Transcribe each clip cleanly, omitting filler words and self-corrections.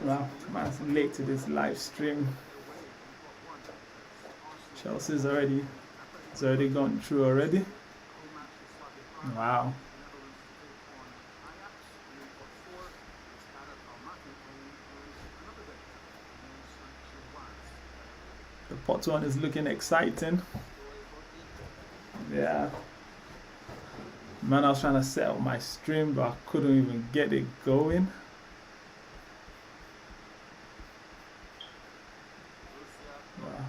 Well, man's late to this live stream. Chelsea's already, it's already gone through already. Wow. The pot one is looking exciting. Yeah. Man, I was trying to set up my stream, but I couldn't even get it going. Wow.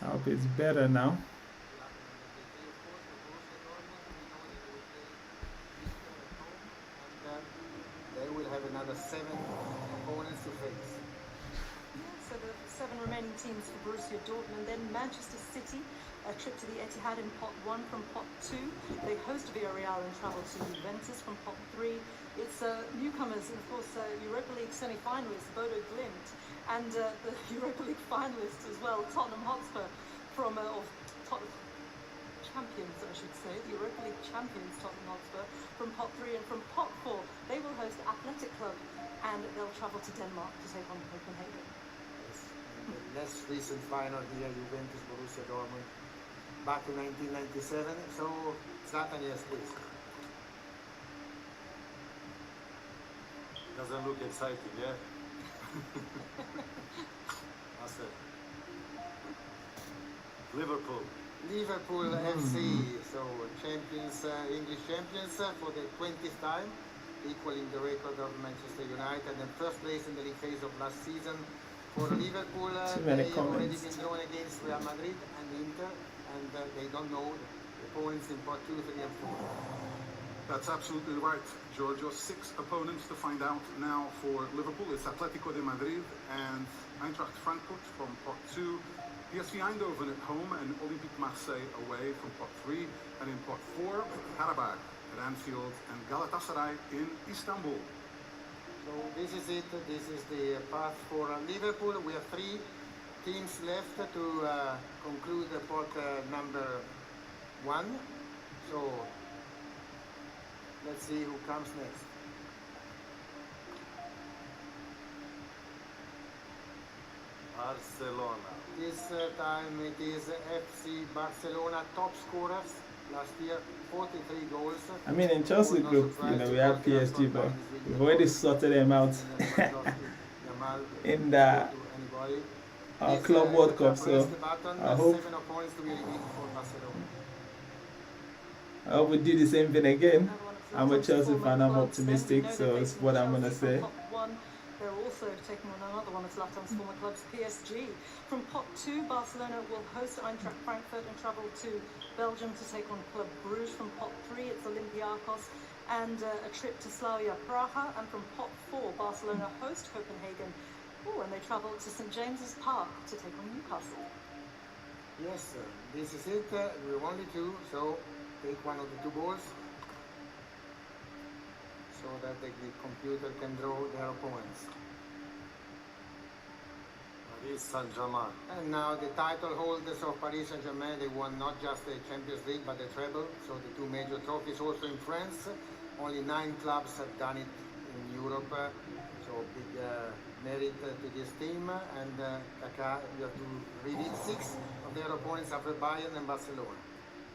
I hope it's better now. They will have another 7 opponents to face. So the 7 remaining teams for Borussia Dortmund, then Manchester City, a trip to the Etihad in pot 1 from pot 2. They host Villarreal and travel to Juventus from pot 3. It's newcomers and of course Europa League semi-finalists Bodo Glimt and the Europa League finalists as well, Tottenham Hotspur from champions, I should say, the Europa League champions Tottenham Hotspur from pot 3, and from pot 4 they will host Athletic Club and they'll travel to Denmark to take on Copenhagen. The less recent final here, Juventus Borussia Dortmund, back in 1997. So Zlatan, yes, please. Doesn't look exciting, yeah? That's it. Liverpool FC, so champions, English champions for the 20th time, equaling the record of Manchester United, and first place in the league phase of last season. For Liverpool, they have already been drawn against Real Madrid and Inter, and they don't know the opponents in pot 2, 3 and 4. That's absolutely right, Giorgio. 6 opponents to find out now for Liverpool. It's Atletico de Madrid and Eintracht Frankfurt from pot 2, PSV Eindhoven at home and Olympique Marseille away from pot 3, and in pot 4, Karabakh at Anfield and Galatasaray in Istanbul. So this is it. This is the path for Liverpool. We have 3 teams left to conclude the pot number 1. So let's see who comes next. Barcelona. This time it is FC Barcelona, top scorers last year, 43 goals. I mean, in Chelsea group, we have PSG, but we've already sorted them out in the Club World Cup. So I hope we do the same thing again. I'm a Chelsea fan. I'm optimistic, so it's what I'm gonna say. They're also taking on another one of Zlatan's former clubs, PSG. From pot 2, Barcelona will host Eintracht Frankfurt and travel to Belgium to take on Club Bruges. From pot 3, it's Olympiacos and a trip to Slavia Praha. And from pot 4, Barcelona host Copenhagen. Oh, and they travel to St James's Park to take on Newcastle. Yes, this is it. We're only 2, so take one of the 2 balls, so that the computer can draw their opponents. Paris Saint-Germain. And now the title holders of Paris Saint-Germain, they won not just the Champions League but the treble, so the 2 major trophies also in France. Only 9 clubs have done it in Europe, so big merit to this team. And Kaká, you have to read it, 6 of their opponents after Bayern and Barcelona.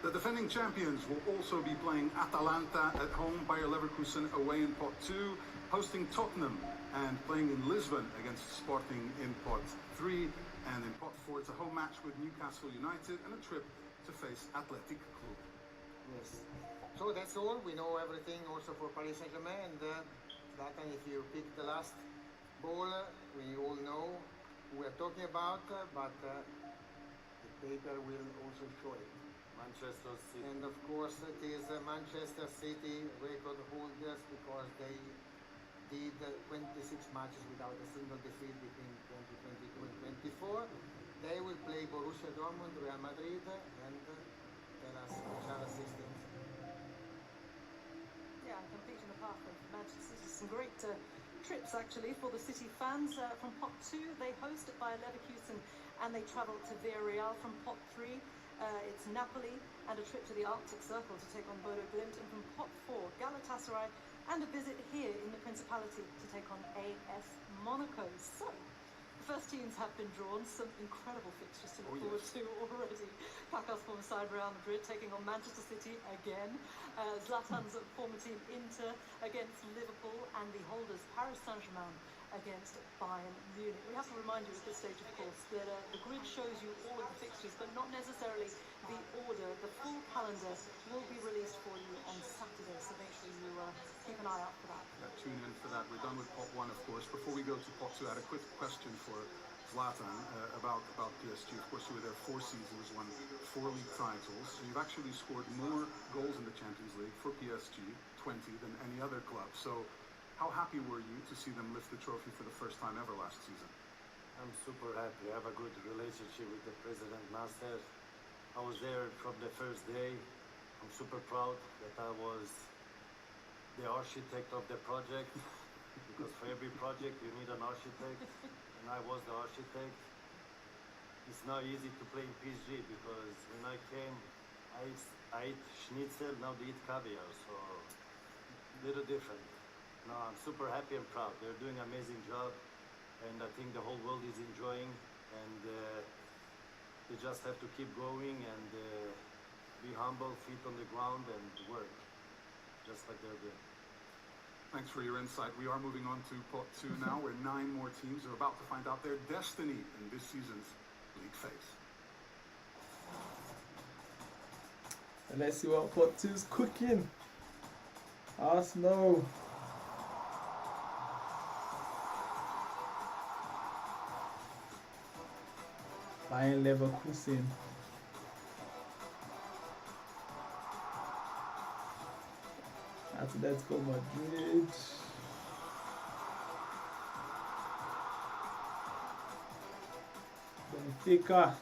The defending champions will also be playing Atalanta at home, Bayer Leverkusen away in pot 2, hosting Tottenham, and playing in Lisbon against Sporting in pot 3. And in pot 4, it's a home match with Newcastle United and a trip to face Athletic Club. Yes. So that's all. We know everything also for Paris Saint-Germain. And Zlatan, if you pick the last ball, we all know who we're talking about, but the paper will also show it. Manchester City. And of course it is Manchester City record holders, because they did 26 matches without a single defeat between 2022 and 24. They will play Borussia Dortmund, Real Madrid, and tell us which are assistant. Yeah, and completing the path of Manchester City. Some great trips actually for the City fans. From pot 2, they host Bayer Leverkusen and they travel to Villarreal. From pot 3, It's Napoli and a trip to the Arctic Circle to take on Bodo Glimt, and from pot 4, Galatasaray, and a visit here in the Principality to take on AS Monaco. So, the first teams have been drawn. Some incredible fixtures to look forward to already. Kaká's former side Real Madrid taking on Manchester City again. Zlatan's former team Inter against Liverpool, and the holders Paris Saint-Germain against Bayern Munich. We have to remind you at this stage, of course, that the grid shows you all of the fixtures, but not necessarily the order. The full calendar will be released for you on Saturday, so make sure you keep an eye out for that. Yeah, tune in for that. We're done with pot 1, of course. Before we go to pot 2, I had a quick question for Zlatan about PSG. Of course, you were there 4 seasons, won 4 league titles. So you've actually scored more goals in the Champions League for PSG, 20, than any other club. So how happy were you to see them lift the trophy for the first time ever last season? I'm super happy. I have a good relationship with the President Nasser. I was there from the first day. I'm super proud that I was the architect of the project, because for every project you need an architect, and I was the architect. It's not easy to play in PSG, because when I came, I ate schnitzel, now they eat caviar, so a little different. No, I'm super happy and proud. They're doing an amazing job, and I think the whole world is enjoying, and they just have to keep going and be humble, feet on the ground, and work, just like they're doing. Thanks for your insight. We are moving on to pot 2 now, where 9 more teams are about to find out their destiny in this season's league phase. And let's see what pot 2 is cooking. Arsenal. Bayern Leverkusen. Atletico Madrid. Benfica.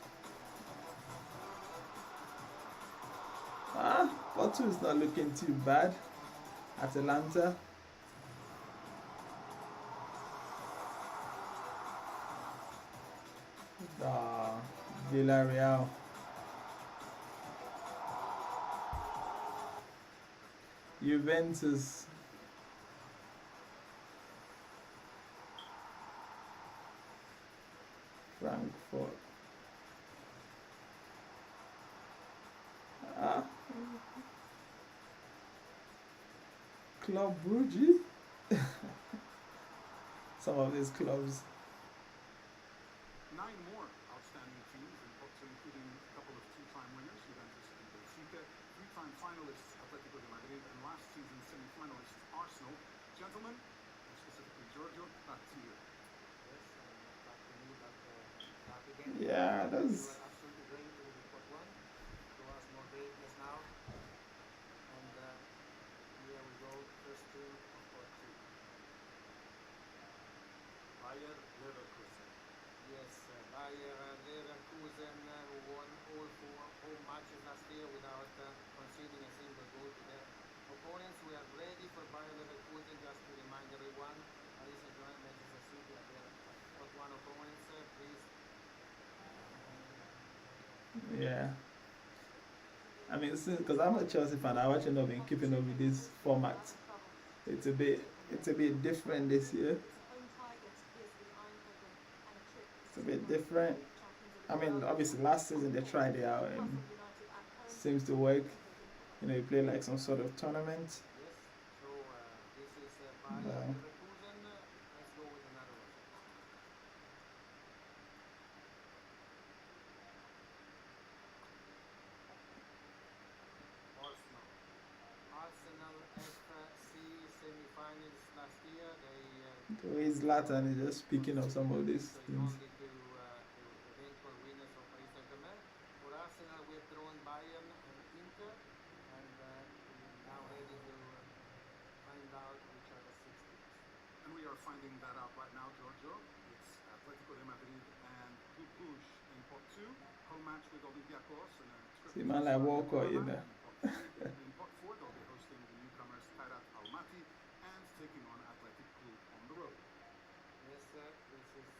Pot 2 is not looking too bad. Atalanta. Villarreal. Juventus. Frankfurt. Club Brugge. Some of these clubs. 9 more outstanding teams in pot 2, including a couple of 2-time winners, Juventus and Benfica, 3-time finalists Atletico de Madrid, and last season's semi-finalists Arsenal. Gentlemen, and specifically Giorgio, back to you. Yes, back to me, back again. Yeah, that's. We were absolutely great with pot 1. Show us more greatness now. And here we go, first team of pot 2. Bayer Leverkusen. Yes, Bayer Leverkusen, who won all 4 home matches last year without conceding a single goal to their opponents. We are ready for Bayer Leverkusen, just to remind everyone. Paris Saint-Germain, Manchester City are their pot 1 opponents, please. Yeah. I mean, because I'm a Chelsea fan, I've actually not been keeping up with this format. It's a bit different this year. It's a bit different. I mean, obviously last season they tried it out and seems to work. You know, you play like some sort of tournament. Yes, so this is Bayer Leverkusen. Let's go with another one. Arsenal FC semi-finals last year. The way Zlatan is just picking up some of these things. Only to eventual winners of Paris Saint-Germain. For Arsenal, we've drawn Bayern and Inter, and we're now ready to find out which are the 6 teams. And we are finding that out right now, Giorgio. It's Atletico de Madrid and Club Brugge in pot 2. Home match with Olympiacos and a trip. See, man, like Walker in there. In pot 4, they'll be hosting the newcomers Kairat Almaty and taking on Athletic Club on the road. Yes, this is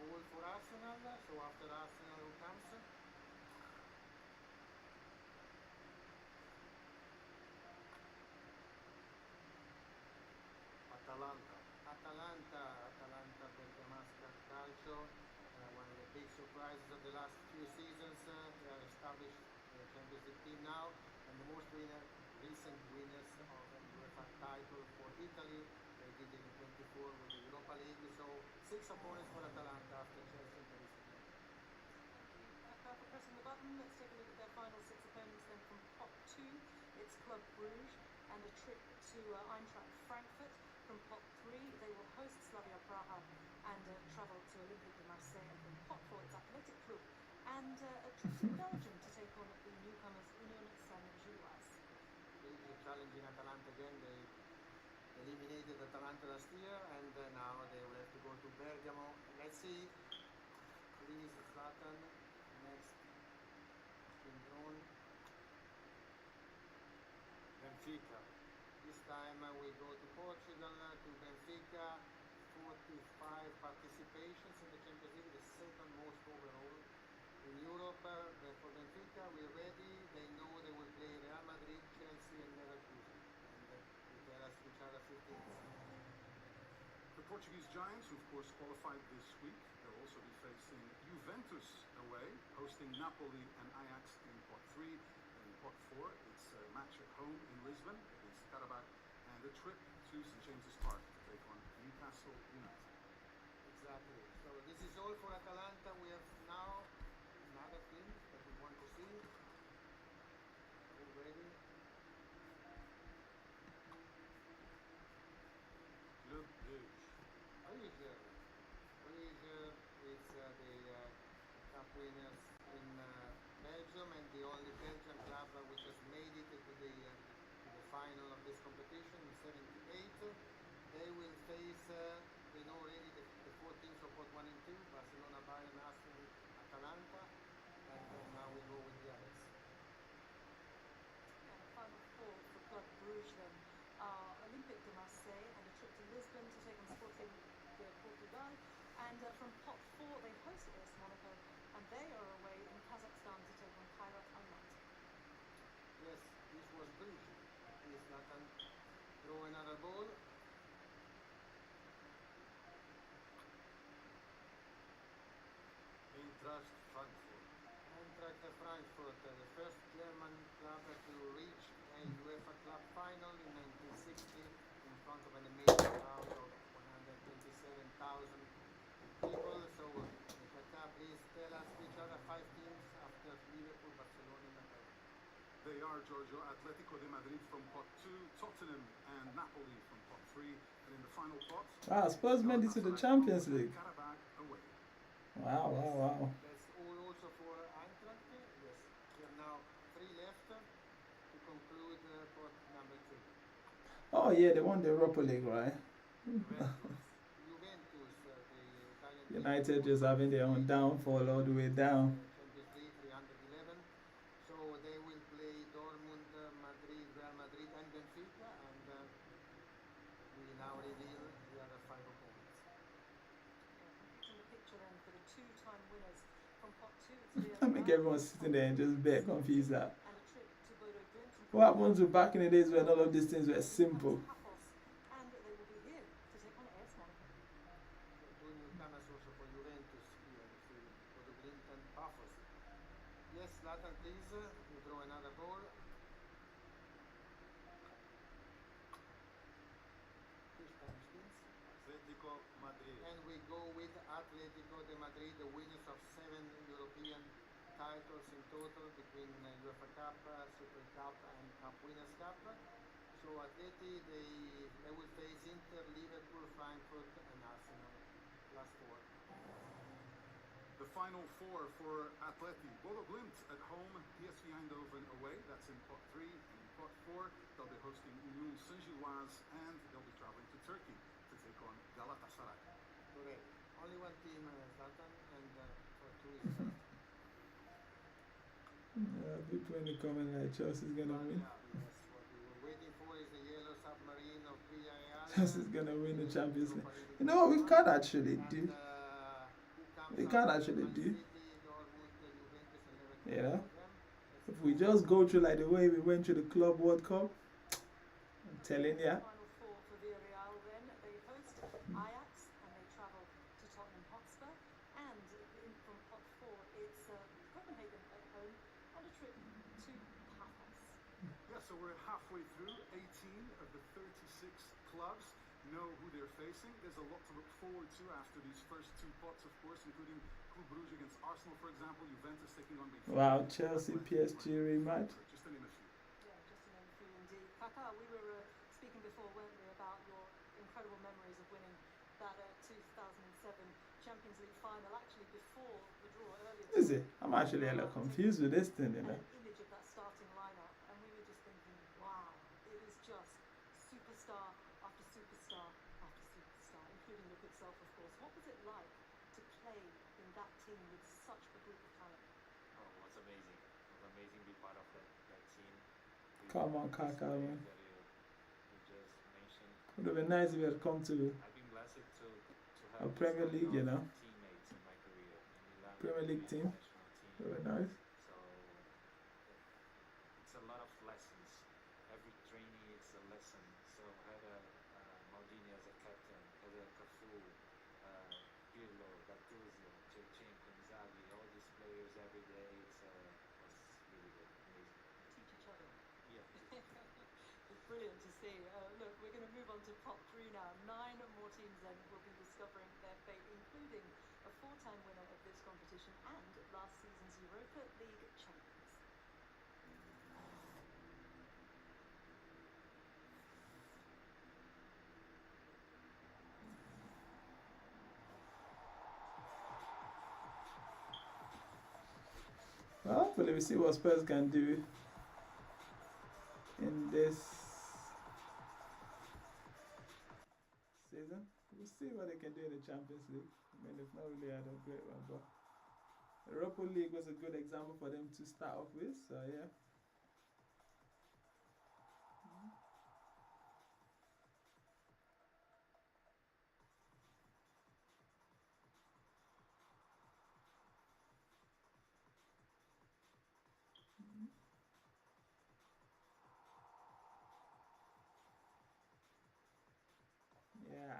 all for Arsenal. So after Arsenal, who comes? Atalanta Bergamasca Calcio, one of the big surprises of the last few seasons. They are established Champions League team now, and the most recent winners of the UEFA title for Italy. They did it in 24 with the Europa League. So 6 opponents for Atalanta after Chelsea and Paris. For pressing the button, let's take a look at their final 6 opponents then from pot 2. It's Club Bruges and a trip to Eintracht Frankfurt. From pot 3, they will host Slavia Praha and travel to Olympique de Marseille. And from pot 4, it's Athletic Club and a trip to Belgium to take on the newcomers Union Saint-Gilloise. Really challenging Atalanta again. They eliminated Atalanta last year, and now they will have to go to Bergamo. Let's see. Please, Zlatan. Next in drawn. Benfica. This time we go to Portugal, to Benfica. 45 participations in the Champions League, the second most overall in Europe. For Benfica, we're ready. They know they will play Real Madrid, Chelsea, and Leverkusen. And they tell us which are the 15th. The Portuguese Giants, who of course qualified this week, they'll also be facing Juventus away, hosting Napoli and Ajax in pot 3. And in pot 4, it's a match at home in Lisbon against Karabakh, and a trip to St James's Park to take on Newcastle United. Exactly. So this is all for Atalanta. We have now another team that we want to see. All ready? Club Brugge. Bruges, it's the cup winners in Belgium, and the only Belgian club which has made it to the final of this competition in '78. They will face, they know already the 4 teams of pot 1 and 2, Barcelona, Bayern, Arsenal, Atalanta, and now we go with the others. And the final 4 for Club Bruges then are Olympique de Marseille and a trip to Lisbon to take on Sporting de Portugal. And from pot 4, they host AS Monaco, and they are away in Kazakhstan to take on Kairat Almaty. Yes, this was Bruges. Please, Nathan, throw another ball. Eintracht Frankfurt. Eintracht Frankfurt, the first German club to reach a UEFA club final in 1960 in front of an amazing crowd of 127,000 people. So, Kaka, please tell us which other 5 teams after Liverpool, Barcelona, and Madrid. They are Giorgio Atletico de Madrid from pot 2, Tottenham and Napoli from pot 3, and in the final pot, Spurs made it to the Champions League. Karabakh away. Wow. That's all also for Eintracht. Yes, we have now 3 left to conclude pot number 2. Oh yeah, they won the Europa League, right? Juventus, the Italian United just having their own downfall all the way down. Champions League 311. So they will play Dortmund, Madrid, Real Madrid, and Benfica, and we now reveal the other 5 opponents. In the picture then for the 2-time winners from pot 2, it's I make everyone sitting there and just a bit confused that and a trip to Boardroom. what happens to back in the days when all of these things were simple. And they will be here to take on AS Monaco. Two newcomers also for Juventus here, Boardroom and Paphos. Yes, Zlatan, please, you throw another ball. Which time spins? Atletico Madrid. And we go with Atletico de Madrid, the winners of 7 European titles in total between UEFA Cup, Super Cup, and Cup Winners' Cup. So Atleti, they will face Inter, Liverpool, Frankfurt, and Arsenal. Last 4. The final 4 for Atleti. Bodo Glimt at home, PSV Eindhoven away, that's in pot 3. And in pot 4, they'll be hosting Union Saint-Gilloise, and they'll be traveling to Turkey to take on Galatasaray. Correct. Only one team, Zlatan, and for 2 is left. People in the comment like Chelsea's gonna win. Yes, what we were waiting for is the yellow submarine of Villarreal. Chelsea's gonna win the Champions League. You know what we can't actually do? We can't actually do. You know? If we just go through like the way we went through the Club World Cup, I'm telling ya. Final 4 for Villarreal then. They host trip to Paphos. Yeah, so we're halfway through. 18 of the 36 clubs know who they're facing. There's a lot to look forward to after these first two pots, of course, including Club Brugge against Arsenal, for example, Juventus taking on Benfica. Wow, Chelsea PSG rematch. Just to name a few. Yeah, just to name a few indeed. Kaka, we were speaking before, weren't we, about your incredible memories of winning that 2007 Champions League final, actually before the draw earlier. Is it? I'm actually a little confused with this thing, you know. An image of that starting lineup, and we were just thinking, wow, it is just superstar after superstar after superstar, including your good self, of course. What was it like to play in that team with such a group of talent? Oh, it was amazing. It was amazing to be part of that team. Come on, Kaka, man. That you just mentioned. It would have been nice if you had come to I've been blessed to a have Premier League, you know. teammates in my career. In Milan, Premier League team. national team. It would be nice. So it's a lot of lessons. Every training is a lesson. So I had Maldini as a captain, had a Cafu, Pirlo, Gattuso, Shevchenko, Inzaghi, all these players every day. It was really good, amazing. Teach each other. Yeah. It's brilliant to see. Look, we're going to move on to pot 3 now. 9 more teams then will be discovering their fate, including a 4-time winner of this competition and last season's Europa League champions. Well, hopefully we see what Spurs can do in this season. We'll see what they can do in the Champions League. I mean, they've not really had a great one, but the Europa League was a good example for them to start off with, so yeah. Yeah.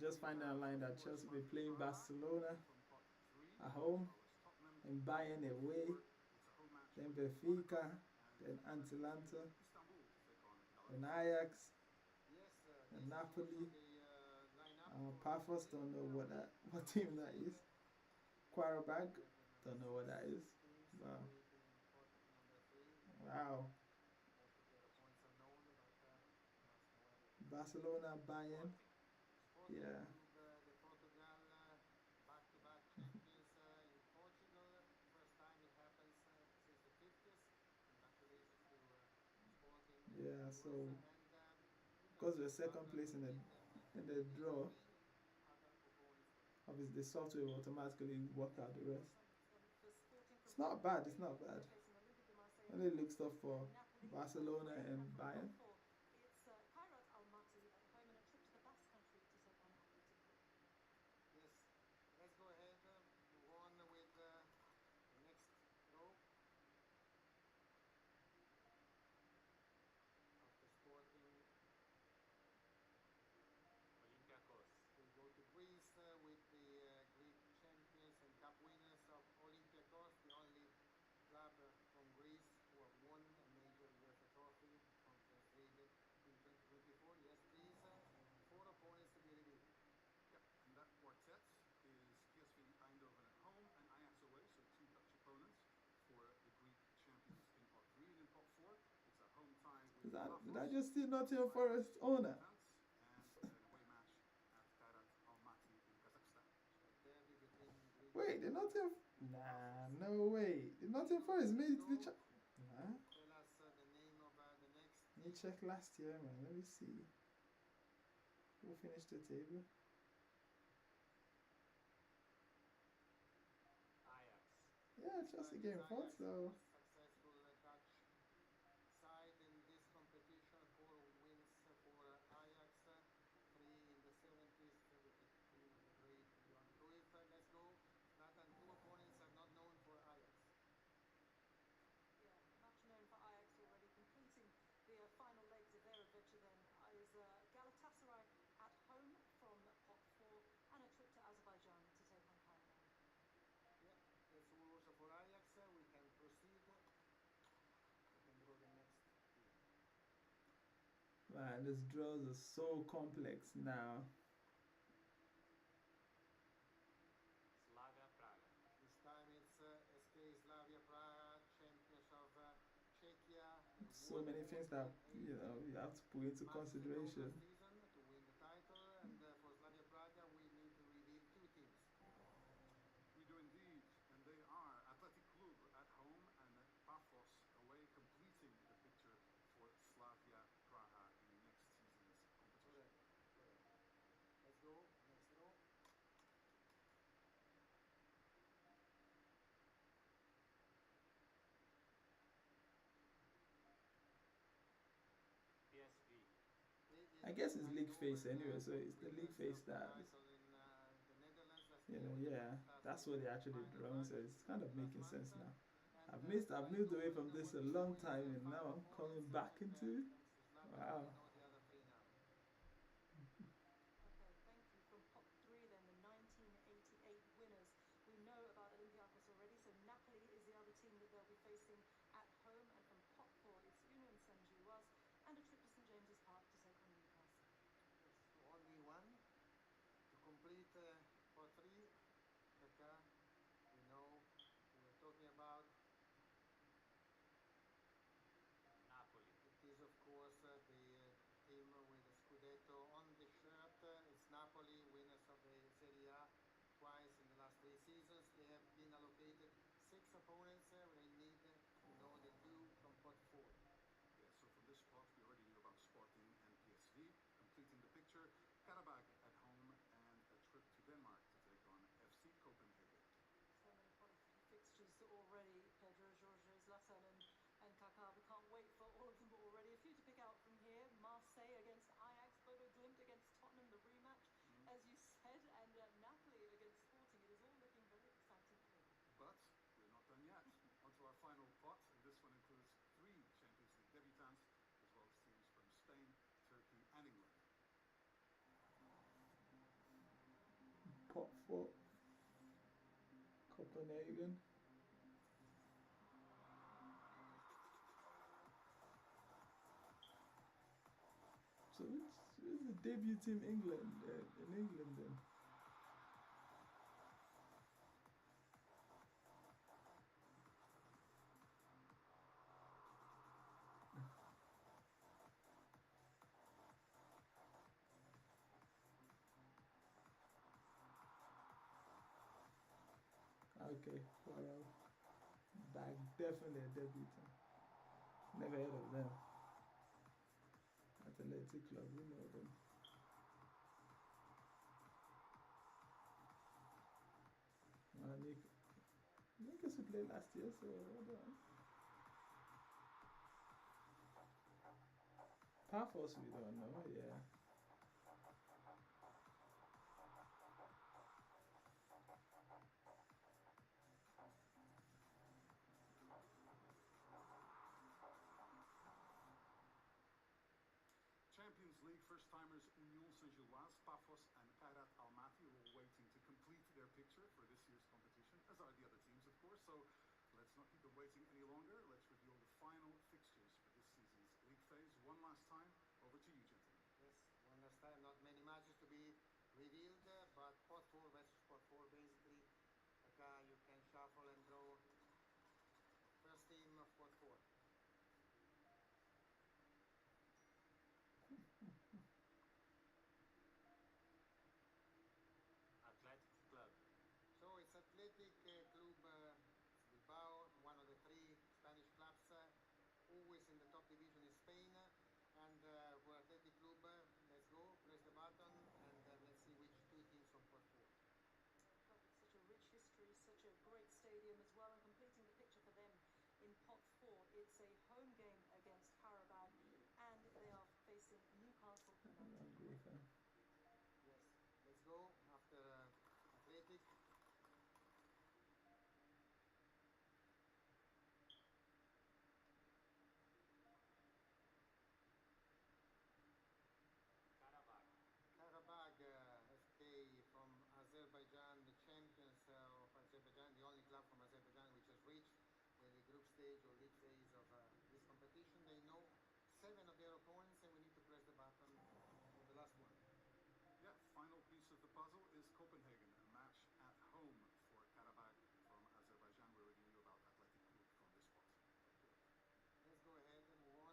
just finding online that Chelsea will be playing Barcelona at home, and Bayern away, then Benfica, then Atalanta, then Ajax, and Napoli. Pafos, don't know what team that is. Quarabag, don't know what that is. Wow. Wow. Barcelona, Bayern. Yeah. Back-to-back champions in Portugal. First time it happens since the 50s. Congratulations to Sporting. Yeah, so because we're second place in the draw, obviously the software will automatically work out the rest. It's not bad, it's not bad. Only looks tough for Barcelona and Bayern. It's Kairat Almaty at home and a trip to the Basque Country to take on Athletic Club. Yes, let's go ahead, move on with the next row. After Sporting, Olympiacos. we go to Greece with the Greek champions and cup winners of Olympiacos, the only club from Greece who have won a major Uefa trophy, Conference League in 2024. Yes, please. 4 opponents to be revealed. Yeah, and that quartet is PSV Eindhoven at home and Ajax away, so 2 Dutch opponents for the Greek champions in pot 3. And in pot 4, it's a home tie with Did I just see Nottingham Forest owner? and an away match at Kairat Almaty in Kazakhstan. Derby between Greek. Wait, the Nottingham. Nah, no way. The Nottingham Forest made it to the Nah. Tell us the name of the next. Let me check last year, man. Let me see. Who finished the table? Ajax. Yeah, Chelsea game 4, so. Successful Dutch side in this competition. 4 wins for Ajax, 3 in the 70s with the team of the great Johan Cruyff. Let's go. Nathan, 2 opponents are not known for Ajax. Yeah, much known for Ajax already. Completing the final legs of their adventure then is Galatasaray at home from pot 4 and a trip to Azerbaijan to take on Karabakh. Yeah, that's all also for Ajax. We can proceed. We can go to the next team. Man, these draws are so complex now. Slavia Praga. This time it's SK Slavia Praga, champions of Czechia. So many things that you have to put into consideration. Season to win the title, and for Slavia Praga we need to reveal 2 teams. We do indeed, and they are Athletic Club at home and Pafos away, completing the picture for Slavia Praha in next season's competition. Correct. Let's go, next row. PSV. I guess it's league phase anyway, so it's the league phase that, yeah, that's what they actually drawing, so it's kind of making sense now. I've moved away from this a long time, and now I'm coming back into it. Wow. Okay, thank you. From pot 3 then, the 1988 winners. We know about Olympiacos already, so Napoli is the other team that they'll be facing at home. And from pot 4, it's Union Saint-Gilloise and a trip to St James's Park to take on Newcastle. Only one to complete pot 3. Kaka, we know who we're talking about. Napoli. It is, of course, the team with the Scudetto on the shirt. It's Napoli, winners of the Serie A twice in the last 3 seasons. They have been allocated 6 opponents. They need to know the 2 from pot 4. Yeah, so from this spot, we already knew about Sporting and PSV. Completing the picture, Karabakh at home and a trip to Denmark to take on FC Copenhagen. So many quality fixtures already, Pedro, Jorge, Zlatan and Kaká. We can't wait for all of them already. A few to pick out from here. Marseille against Ajax, Bodo Glimt against Tottenham, the rematch, as you said, and Napoli against Sporting. It is all looking very exciting here. But we're not done yet. On to our final pot, and this one includes 3 Champions League debutants, as well as teams from Spain, Turkey and England. Copenhagen. So which is the debut team England in England then? Okay, well, back definitely a debut team. Never heard of them. Athletic Club, we know them. Newcastle played last year, so hold on. Paphos we don't know, yeah. Champions League first-timers Union Saint-Gilloise, Paphos and Kairat Almaty are all waiting to complete their picture for this year's competition, as are the other teams, of course. So let's not keep them waiting any longer. Let's reveal the final fixtures for this season's league phase. One last time, over to you, gentlemen. Yes, one last time. Not many matches to be revealed, but pot 4 versus pot 4, basically. You can shuffle and draw first team of pot 4. Athletic Club. So it's Athletic Club Bilbao, one of the 3 Spanish clubs, always in the top division in Spain. And for Athletic Club, let's go, press the button, and let's see which 2 teams from pot 4. Such a rich history, such a great stadium as well, and completing the picture for them in pot 4. It's a home game against Karabakh, and they are facing Newcastle United. Yes, let's go after Athletic. Karabakh FK from Azerbaijan, the champions of Azerbaijan, the only club from Azerbaijan which has reached the group stage or league phase of this competition. They know 7 of their opponents, and we need to press the button for the last one. Yeah, final piece of the puzzle is Copenhagen, a match at home for Karabakh from Azerbaijan. We already knew about Athletic Club from this spot. Let's go ahead and move on.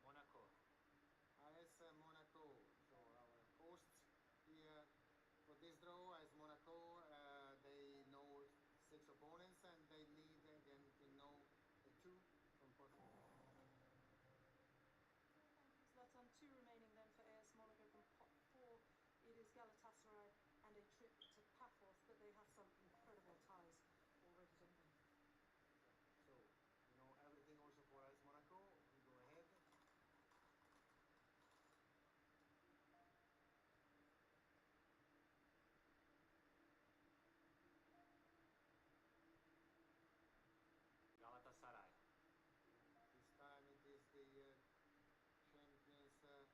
Monaco. AS Monaco. So our hosts here for this draw as Monaco, they know 6 opponents, and they need again to know the 2 from pot 4. That's on 2 remaining then for AS Monaco from pot 4. It is Galatasaray and a trip to Paphos, but they have some incredible ties already, don't they? So, you know everything also for AS Monaco. We go ahead. Galatasaray. This time it is the champions,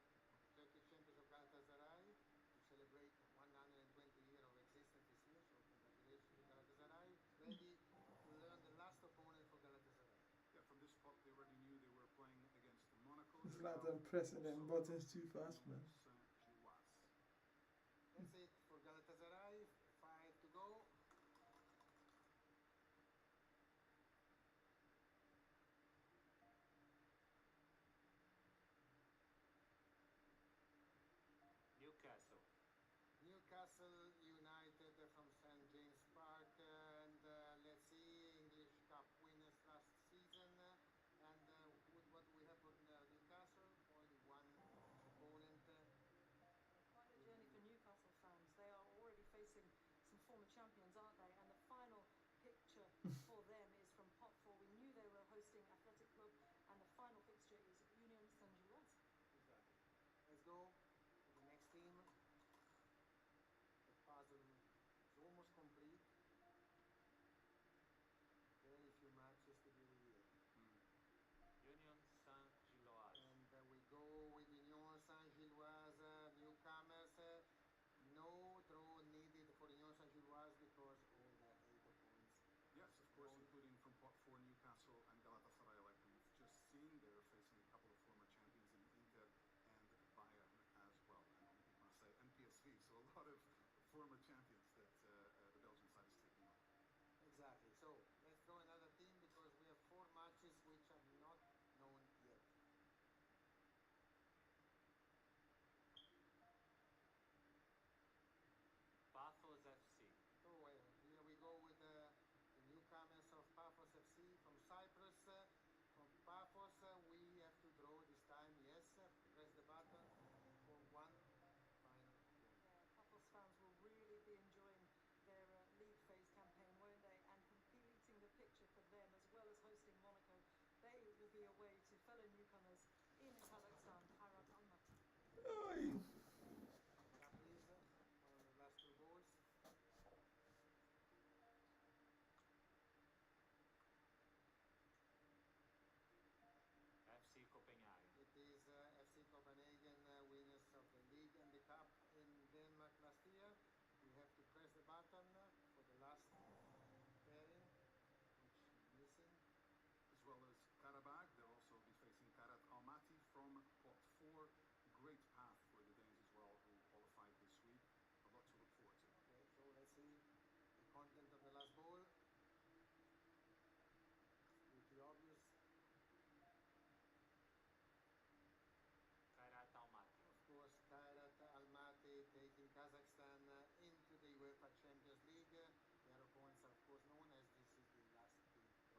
Turkish champions of Galatasaray, to celebrate 120 years of existence this year. So congratulations to Galatasaray. Ready to learn the last opponent for Galatasaray. Yeah, from this spot they already knew they were playing against Monaco. It's not pressing them buttons too fast, man. That's it for Galatasaray. 5 to go. Newcastle. Newcastle United from St. James Park, and let's see, English Cup winners last season. And what do we have for Newcastle? Only 1 opponent. Quite a journey for Newcastle fans. They are already facing some former champions, aren't they? And the final picture for them is from pot 4. We knew they were hosting Athletic Club, and the final fixture is Union Saint-Gilloise. Exactly. Let's go to the next team. The puzzle is almost complete. Very few matches to be revealed. be away to fellow newcomers in Kazakhstan, Kairat Almaty. Oi. Japanese on the last two balls. FC Copenhagen. It is FC Copenhagen, winners of the league and the cup in Denmark last year. We have to press the button for the last pairing, which is missing. As well as Karabakh, they'll also be facing Kairat Almaty from pot 4. Great path for the Danes as well, who qualified this week. A lot to look forward to. Okay, so let's see the content of the last ball. Pretty obvious. Kairat Almaty. Of course, Kairat Almaty taking Kazakhstan into the Uefa Champions League. Their opponents are of course known as this is the last big draw.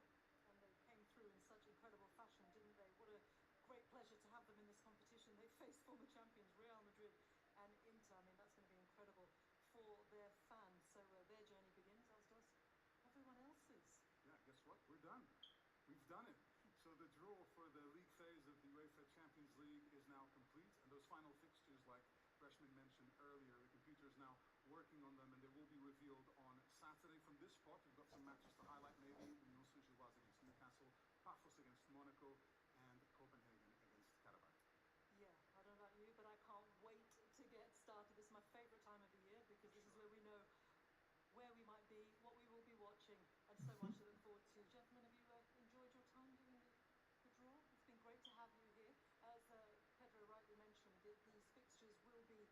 And they came through in such incredible fashion, didn't they? What a great pleasure to have them in this competition. They faced former champions Real Madrid and Inter. I mean, that's going to be incredible for their fans. So their journey begins, as does everyone else's. Yeah, guess what? We're done. We've done it. So the draw for the league phase of the UEFA Champions League is now complete. And those final fixtures, like Reshman mentioned earlier, the computer is now working on them and they will be revealed on Saturday. From this spot, we've got some matches to highlight maybe. Union Saint-Gilloise against Newcastle, Pafos against Monaco, and Copenhagen against Karabakh. Yeah, I don't know about you, but I can't wait to get started. This is my favourite time of the year because this is where we know where we might be, what we will be watching, and so much to look forward to. Gentlemen, have you enjoyed your time doing the draw? It's been great to have you here. As Pedro rightly mentioned, these fixtures will be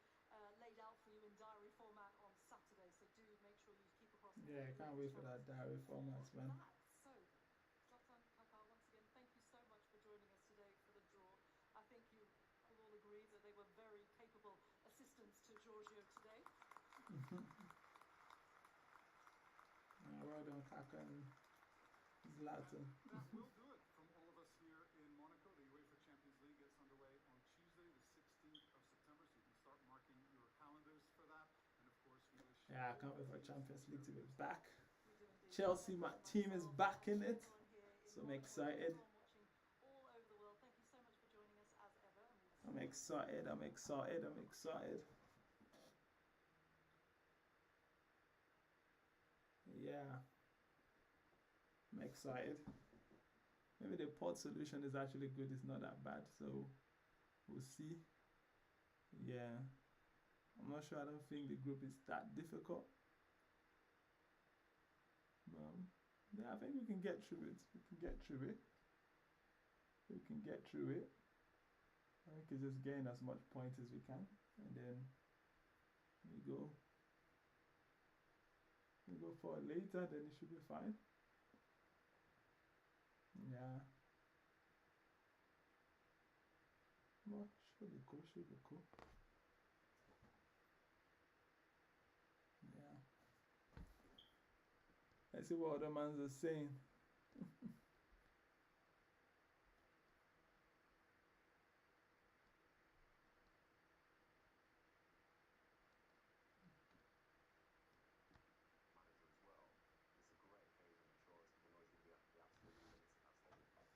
laid out for you in diary format on Saturday, so do make sure you keep across. Yeah, I can't wait for that diary format, man. So, Zlatan Kakar, once again, thank you so much for joining us today for the draw. I think you will all agree that they were very capable assistants to Giorgio today. Well done, Kaka and Zlatan. That will do it from all of us here in Monaco. The UEFA Champions League gets underway on Tuesday, the 16th of September, so you can start marking your calendars for that. And of course, we wish... Yeah, I can't wait for Champions League to be back. We do indeed. Chelsea, my team is back in it, so I'm excited. All over the world. Thank you so much for joining us as ever. I'm excited, I'm excited, I'm excited. Yeah, I'm excited. Maybe the pod solution is actually good, it's not that bad, so we'll see. Yeah, I'm not sure, I don't think the group is that difficult. Yeah, I think we can get through it. We can get through it. We can get through it. I think it's just gain as much points as we can, and then we go for it later, then it should be fine. Yeah. Well, should be cool, should be cool. Yeah. Let's see what other mans are saying.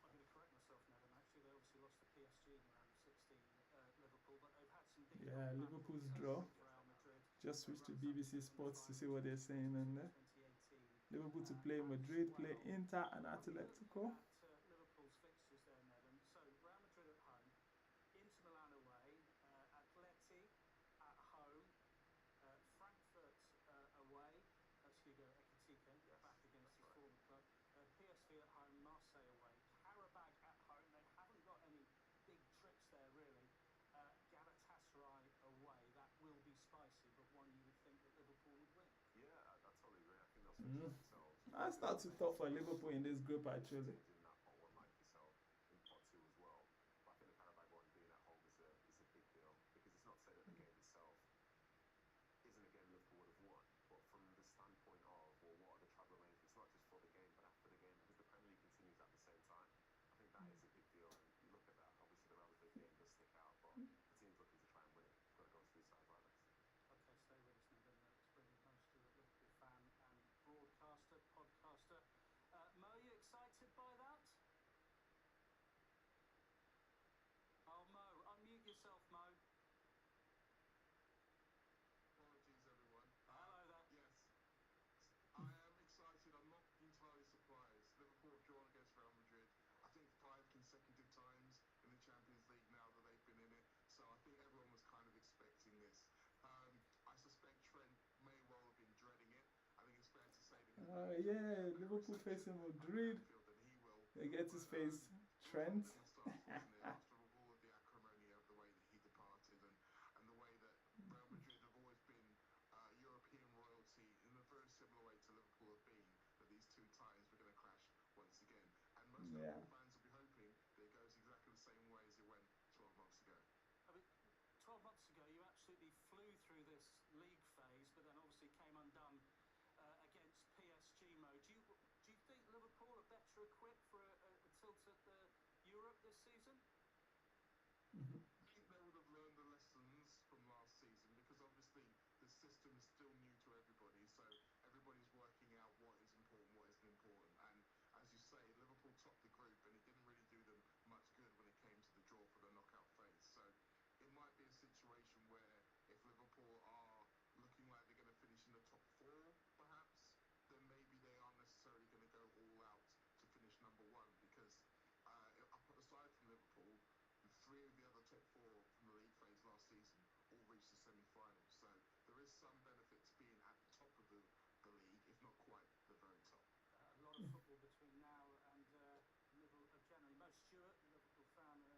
I'm going to correct myself, Nevin. Actually, they obviously lost to PSG in round 16 at Liverpool, but they've had some difficult Yeah, Liverpool's draw. Just switch to BBC Sports to see what they're saying in there. Liverpool to play Madrid, play Inter and Atletico. Liverpool's fixtures there, Nevin. So, Real Madrid at home, Inter Milan away, Atleti at home, Frankfurt away, that's Hugo Ekitike, back against his former club. PSV at home, Marseille away, Karabakh at home. They haven't got any big trips there really. Galatasaray away, that will be spicy, but one you would think that Liverpool would win. Yeah, I totally agree. I think they'll switch themselves. That's not too tough for Liverpool in this group, actually. In that pot one, like yourself, in pot 2 as well. But I think the Karabakh one being at home is a big deal, because it's not to say that the game itself isn't a game Liverpool would have won, but from the standpoint of, well, what are the travel arrangements, not just for the game, but after the game, because the Premier League continues at the same time. I think that is a big deal, and you look at that, obviously the Real Madrid game does stick out, but the team's looking to try and win it. It's got to go through sides like this. Okay, stay with us, Nevin. Let's bring it close to the Liverpool fan and broadcaster, podcaster. Mo, are you excited by that? Yeah, Liverpool facing Madrid. Anfield, then he will. They get his face It was Trent. something of stars, wasn't it? After all of the acrimony of the way that he departed and the way that Real Madrid have always been European royalty in a very similar way to Liverpool have been, that these two titans were going to clash once again. And most Yeah. Liverpool fans will be hoping that it goes exactly the same way as it went 12 months ago. I mean, 12 months ago, you absolutely flew through this league phase, but then obviously came undone against PSG mode. Do you think Liverpool are better equipped for a tilt at the Europe this season? I think they would have learned the lessons from last season, because obviously the system is still new to everybody, so everybody's working out what is important, what isn't important. And as you say, Liverpool topped the group and it didn't really do them much good when it came to the draw for the knockout phase. So it might be a situation where if Liverpool are looking like they're going to finish in the top four, perhaps, then maybe they aren't necessarily going to go all out to finish number one, because aside from Liverpool, the three of the other top four from the league phase last season all reached the semi-final. So there is some benefit to being at the top of the league, if not quite the very top. A lot of football between now and middle of January. Mo Stewart, Liverpool fan and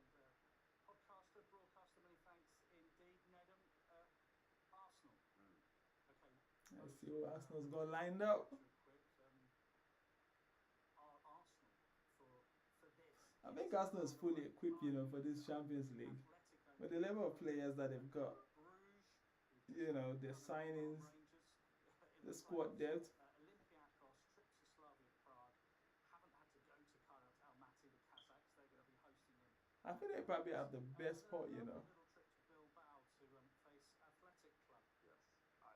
podcaster, broadcaster, many thanks indeed. Nedham, Arsenal. Okay. Let's see what Arsenal's got lined up. Are Arsenal for this? I think Arsenal is fully equipped, for this Champions League. With the level of players that they've got, their signings, the squad depth. Olympiacos, trip to Slavia Prague, haven't had to go to Kairat Almaty, the Kazakhs. They're going to be hosting them. I think they probably have the best pot, A little trip to Bilbao to face Athletic Club. Yes, I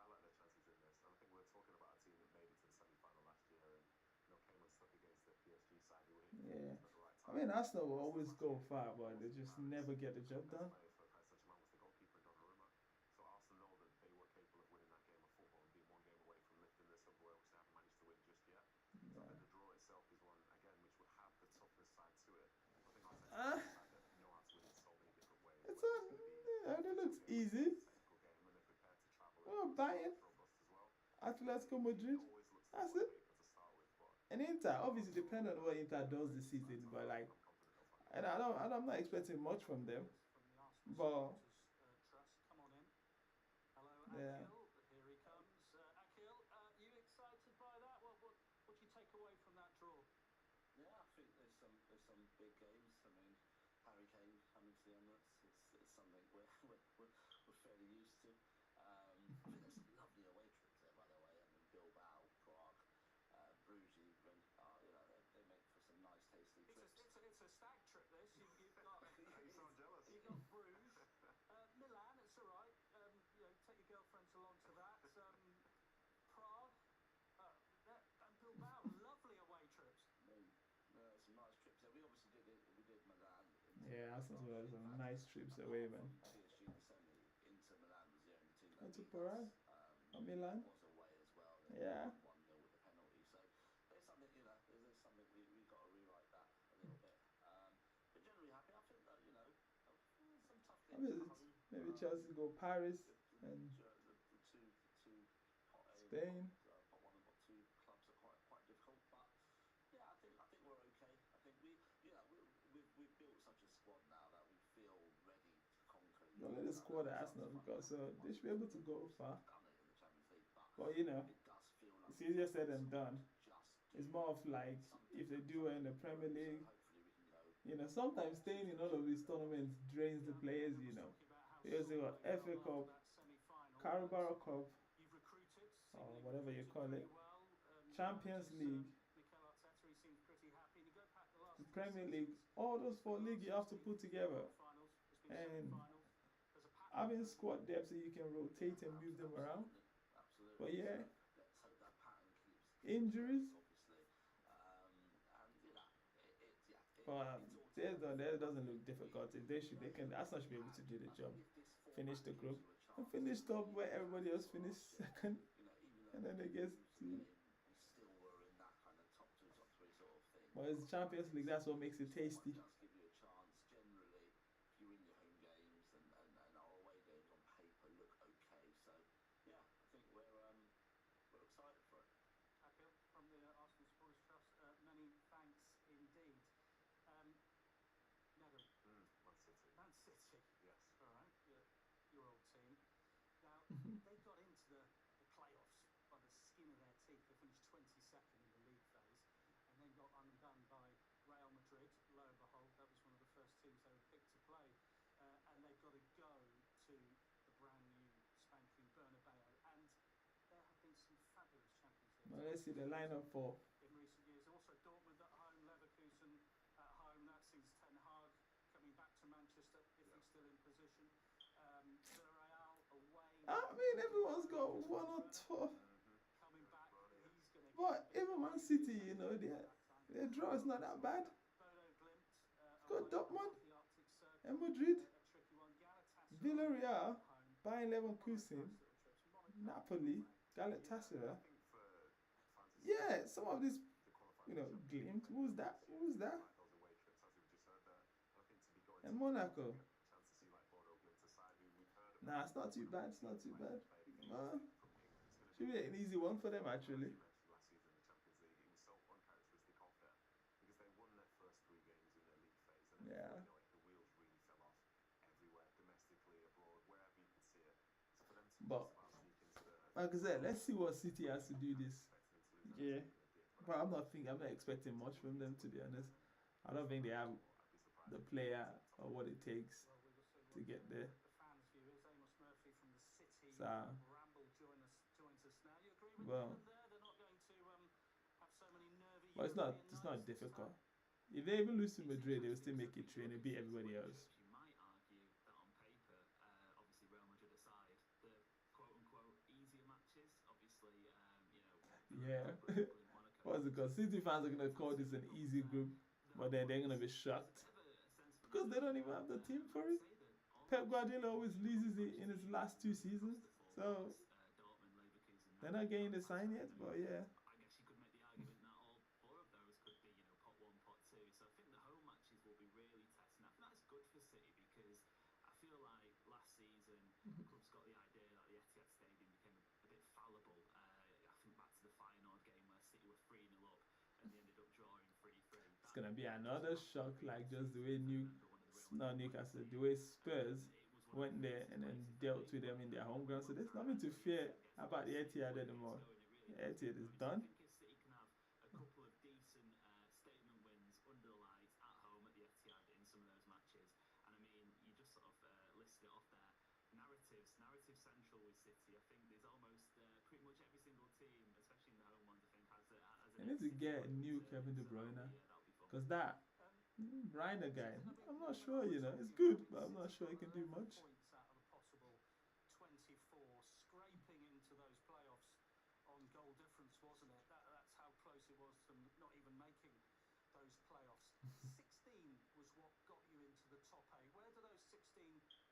like their chances in this. And I think we're talking about a team that made it to the semi-final last year and came unstuck against the PSG side who hit Yeah. at the right I time. mean, Arsenal will always go far, but they just never get the job done. For Paris Saint-Germain was the goalkeeper Rumours. So Arsenal know that they were capable of winning that game of football and being one game away from lifting the silverware, which they haven't managed to win just yet. So I think the draw itself is one, again, which would have the toughness side to it. I think Arsenal is a side that know how to win in so many different ways. It looks easy. Technical game, and they're prepared to travel. Oh, Bayern, Robust as well. Atletico Madrid. Always looks like That's one it. paper to start with, but And Inter, obviously, depending on what Inter does this season, but and I'm not expecting much from them. But Come on in. Hello, yeah. Akil. Here he comes. Akil, you excited by that? What do you take away from that draw? Yeah, I think there's some big games. I mean, Harry Kane coming to the Emirates is something we're fairly used to. I think there's some lovely away trips there, by the way. I mean, Bilbao, Prague, Bruges, even. They make for some nice, tasty trips. It's a stag trip. This you've got. you sound jealous. You've got Bruges, Milan. It's all right. Take your girlfriends along to that. Prague, and Bilbao. Lovely away trips. Some nice trips there. We obviously did Milan. Yeah, Arsenal had some nice trips away, man. PSG in the semi, Inter Milan was the only team that Went to beat us. Milan. Was away as well. Yeah. 1-0 with the penalty. So there's something, there's something we got to rewrite that a little bit. But generally happy. I think that some tough games. Maybe Chelsea go Paris and the two hot Spain. Pot 1 and pot 2 clubs are quite difficult, but yeah, I think we're okay. I think we've built such a squad now that we feel ready to conquer. Look at the squad that Arsenal have got, so they should be able to go far. Done it in the Champions League, But it does feel like it's easier said than done. just It's more of like if they do it in the Premier League. hopefully we can go. Sometimes staying in all of these tournaments drains the players. Because they got FA Cup, Carabao Cup, or whatever you call it, Champions League, the Premier League, all those 4 leagues you have to put together. And having squad depth so you can rotate and move them around. Absolutely. But yeah, Let's hope that pattern keeps injuries. obviously. But that doesn't look difficult. If Arsenal should be able to do the job. Finish the group. And finish top where everybody else finished second. And then they get to. We still were in that kind of top 2, top 3 sort of thing. But it's Champions League, that's what makes it tasty. Just give you a chance. Generally, if you win your home games and our away games on paper look okay. So yeah, I think we're excited for it. 22nd in the league phase, and then got undone by Real Madrid. Lo and behold, that was one of the first teams they were picked to play, and they've got to go to the brand new spanking Bernabeu. And there have been some fabulous Champions League. Well, let's see the lineup for. In recent years, also Dortmund at home, Leverkusen at home. That sees Ten Hag coming back to Manchester if he's still in position. Villarreal away. I mean, everyone's got one or two. Coming back, he's going to. But even Man City, you know, their draw is not that bad. Got Dortmund and Madrid, Villarreal, Bayern Leverkusen, Napoli, Galatasaray. Yeah, some of these, you know, Glimt. Who's that? Who's that? And Monaco. Nah, it's not too bad. It's not too bad. Should be an easy one for them, actually. Yeah. But like I said, let's see what City has to do this. Yeah. But I'm not expecting much from them, to be honest. I don't think they have the player or what it takes to get there. So, well, but it's not difficult. If they even lose to Madrid, they will still make it through and beat everybody else. You might argue that on paper, obviously Real Madrid aside, the quote-unquote easier matches, obviously, yeah. What's it called? City fans are going to call this an easy group, but then they're going to be shocked because they don't even have the team for it. Pep Guardiola always loses it in his last 2 seasons, so they're not getting the sign yet, but yeah. I guess you could make the argument that all 4 of those could be, pot 1, pot 2. So I think the home matches will be really testing. I think that's good for City because I feel like last season the club's got the idea that the Etihad Stadium became a bit fallible. I think back to the Feyenoord game where City were 3-0 up and they ended up drawing 3-3. It's gonna be another shock, like just the way Newcastle, the way Spurs went there and then dealt with them in their home ground. So there's nothing to fear about the Etihad anymore. The Etihad is done. I think if City can have a couple of decent statement wins under the lights at home at the Etihad in some of those matches, and I mean, you just sort of listed it off there. Narrative central with City. I think there's almost pretty much every single team, especially in the home ones, I think has I need to get a new Kevin De Bruyne, because that Reiner guy, I'm not sure, it's good, but I'm not sure he can do much. Points out of a possible 24, scraping into those playoffs on goal difference, wasn't it? That's how close it was to not even making those playoffs. 16 was what got you into the top 8. Where do those 16,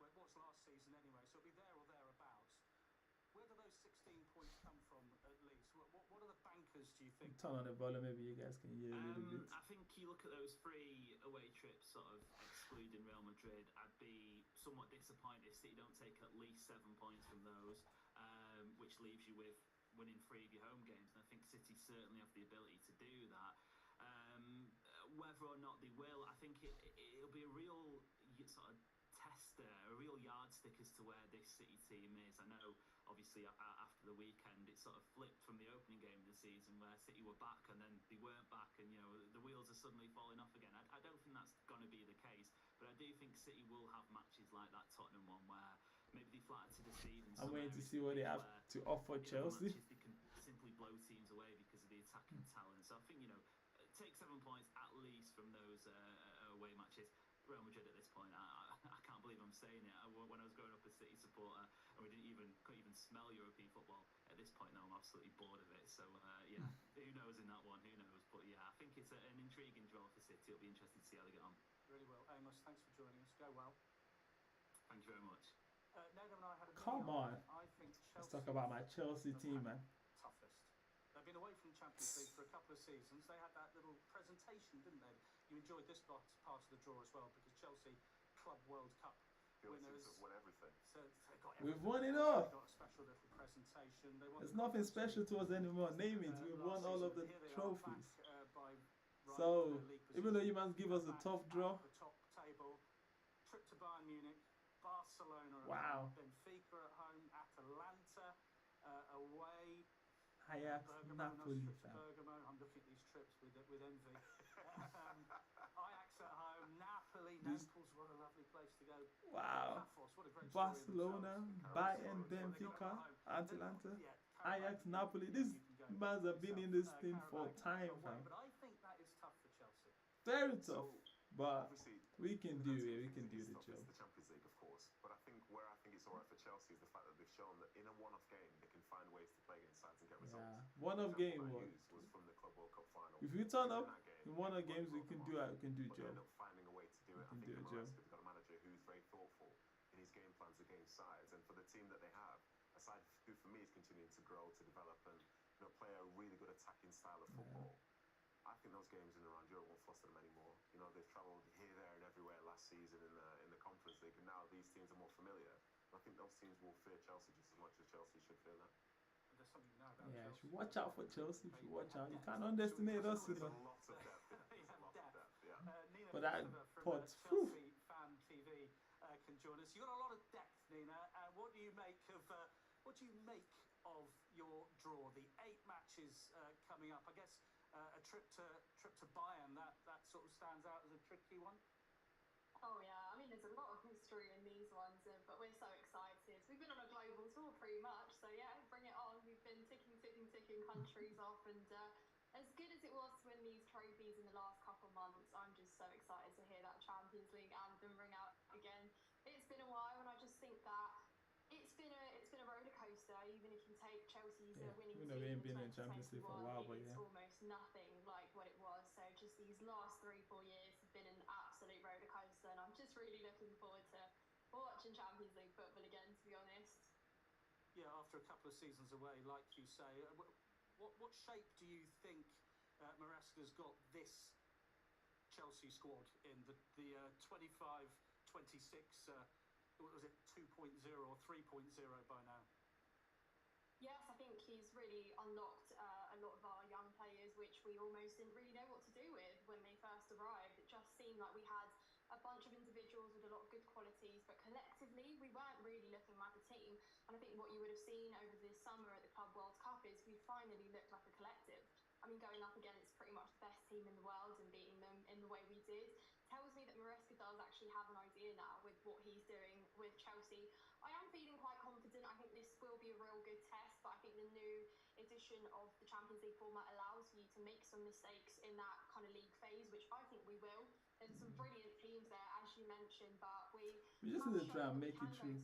well, it was last season anyway, so it'll be there or thereabouts. Where do those 16 points come from, at least? What are the bankers, do you think? Turn on the volume, maybe you guys can hear a little bit. I think you look at those 3 away trips, sort of excluding Real Madrid, I'd be somewhat disappointed if City don't take at least 7 points from those, which leaves you with winning 3 of your home games. And I think City certainly have the ability to do that. Whether or not they will, I think it'll be a real sort of tester, a real yardstick as to where this City team is. I know, obviously, after the weekend, it sort of flipped from the opening game of the season where City were back and then they weren't back, and the wheels are suddenly falling off again. I don't think that's going to be the case, but I do think City will have matches like that Tottenham one where maybe they flatter to deceive. I'm waiting to see what they have to offer Chelsea. They can simply blow teams away because of the attacking talent. So I think take 7 points at least from those away matches. Real Madrid at this point, I can't believe I'm saying it. When I was growing up a City supporter and we couldn't even smell European football, at this point now I'm absolutely bored of it. So yeah, who knows in that one, who knows. But yeah, I think it's an intriguing draw for City. It'll be interesting to see how they get on. Really well. Amos, thanks for joining us. Go well. Thank you very much. Nadam and I had a Come on. I think Let's talk about my Chelsea team, man. Toughest. They've been away from the Champions League for a couple of seasons. They had that little presentation, didn't they? You enjoyed this part of the draw as well, because Chelsea Club World Cup winners have won everything. So they got everything. We've won it all. They got a special little presentation. There's nothing special to us anymore. Name it. We've won all of the trophies. So even though you must give us a tough draw. The top table. Trip to Bayern Munich, Barcelona at wow. home, Benfica at home, Atalanta away. Ajax, Bergamo, Napoli, nice trip to fam. Bergamo. I'm looking at these trips with envy. Ajax at home, Napoli, This- Naples, what a lovely place to go. Wow. Pafos, what a great Barcelona, story Bayern, in themselves. They got Benfica, them at home. Atalanta, Yeah, Carabao, Ajax, Napoli. These you can go mans have been in this thing for Carabao time, away, fam. but I think that is tough for Chelsea. Very tough, So, but obviously, we can the do most it. We thing can that do is the tough job. is the Champions League, of course. But I think where I think it's alright for Chelsea is the fact that they've shown that in a one-off game they can find ways to play against sides and get results. Yeah, one The of example game I was. used was from the Club World Cup final. If you turn Even in up that game, in one of everybody games, we wrote can them do off, it. We can do but the they job. end up finding a way to do it. I can think do a job. Maresca, they've got a manager who's very thoughtful in his game plans against sides, and for the team that they have, a side who for me is continuing to grow, to develop, and play a really good attacking style of football. I think those games in and around Europe won't fluster them anymore. They've travelled here, there, and everywhere last season in the Conference League, and now these teams are more familiar. And I think those teams will fear Chelsea just as much as Chelsea should fear them. There's something you know about Yeah, you Chelsea. should watch out for Chelsea. You should watch out. You can't underestimate us, There's a lot of depth. There's a lot of depth. Yeah. Nina But that Kostova from pot, Chelsea Fan TV can join us. You've got a lot of depth, Nina. What do you make of your draw? The 8 matches coming up. I guess a trip to Bayern that sort of stands out as a tricky one. Oh yeah, I mean there's a lot of history in these ones, but we're so excited. We've been on a global tour pretty much, so yeah, bring it on. We've been ticking countries off, and as good as it was to win these trophies in the last couple of months, I'm just so excited to hear that Champions League anthem ring out again. It's been a while, and I just think that it's been a roller coaster. Even if you take Chelsea's winning we ain't season been in Champions League for a while, but it's yeah. almost nothing like what it was. So just these last 3-4 years have been an absolute roller coaster, and I'm just really looking forward to watching Champions League football again, to be honest. Yeah, after a couple of seasons away, like you say, what shape do you think Maresca's got this Chelsea squad in the 25-26? What was it, 2.0 or 3.0 by now? Yes, I think he's really unlocked a lot of our young players, which we almost didn't really know what to do with when they first arrived. It just seemed like we had a bunch of individuals with a lot of good qualities, but collectively we weren't really looking like a team. And I think what you would have seen over this summer at the Club World Cup is we finally looked like a collective. I mean, going up against pretty much the best team in the world and beating them in the way we did tells me that Maresca does actually have an idea now with what he's doing with Chelsea. I am feeling quite confident. I think this will be a real good test, but I think the new edition of the Champions League format allows you to make some mistakes in that kind of league phase, which I think we will. There's some brilliant teams there, as you mentioned, but we just need to try and make it through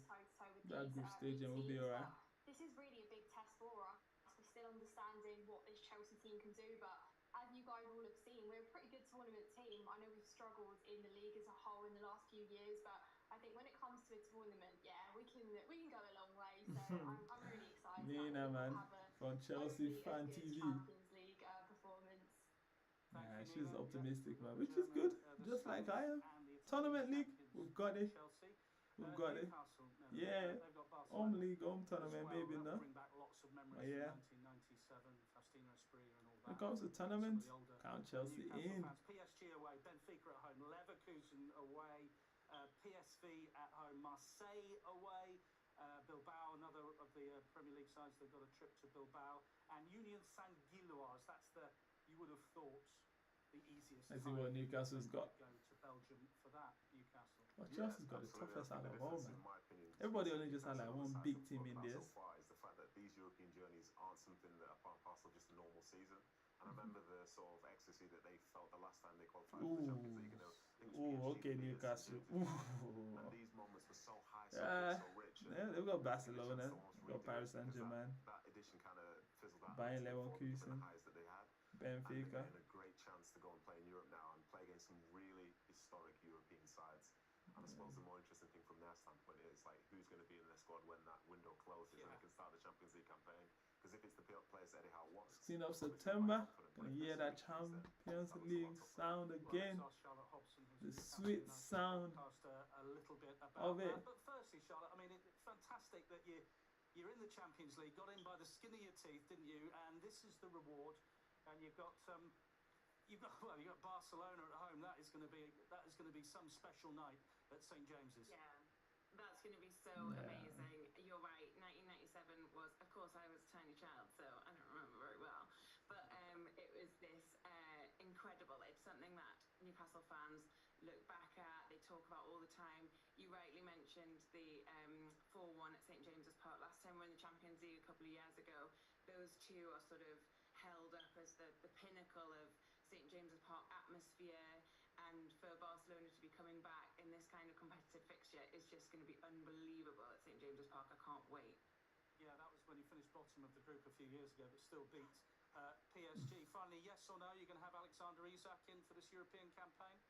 that group stage and we'll be alright. This is really a big test for us. We're still understanding what this Chelsea team can do, but as you guys all have seen, we're a pretty good tournament team. I know we've struggled in the league as a whole in the last few years, but I think when it comes to a tournament, yeah, we can go a long way. So I'm really excited. Nina, man, from Chelsea Fan TV. Champions League performance. Yeah, she's optimistic, man, which is good, just like I am. Tournament league, we've got it. We've got it. Yeah, home league, home tournament, maybe no. But yeah, when it comes to tournaments, count Chelsea in. PSG away, Benfica at home, Leverkusen away, PSV at home, Marseille away, Bilbao, another of the Premier League sides. They've got a trip to Bilbao, and Union Saint-Gilloise. That's you would have thought the easiest. Let's see what Newcastle's got. Go to Belgium for that, Newcastle. Well, Chelsea's got the toughest out of all, man. Everybody only just had like one big team in there. So far is the fact that these European journeys aren't something that are part and parcel of just a normal season. And I remember the sort of ecstasy that they felt the last time they qualified for the Champions League. Okay, Newcastle. And these moments were so high, so rich. Yeah, they've got Barcelona, they've got Paris Saint-Germain, That edition kind of fizzled out. Bayern Leverkusen, The highs that they had. Benfica. And a great chance to go and play in Europe now and play against some really historic European sides. And I suppose the more interesting thing from their standpoint is like who's going to be in their squad when that window closes and they can start the Champions League campaign. Because if it's the players Eddie Howe wants, 16th of September, gonna hear that Champions League sound again. The sweet sound of it. But firstly, Charlotte, I mean, it's fantastic that you're in the Champions League, got in by the skin of your teeth, didn't you? And this is the reward. And you've got Barcelona at home. That is going to be some special night at St James's. Yeah, that's going to be so amazing. You're right. 1997 was, of course, I was a tiny child, so I don't remember Newcastle fans look back at, they talk about all the time. You rightly mentioned the 4-1 at St James's Park last time we were in the Champions League a couple of years ago. Those two are sort of held up as the pinnacle of St James's Park atmosphere, and for Barcelona to be coming back in this kind of competitive fixture is just going to be unbelievable at St James's Park. I can't wait. Yeah, that was when you finished bottom of the group a few years ago, but still beat PSG. Finally, yes or no, you're going to have Alexander Isak in for this European campaign?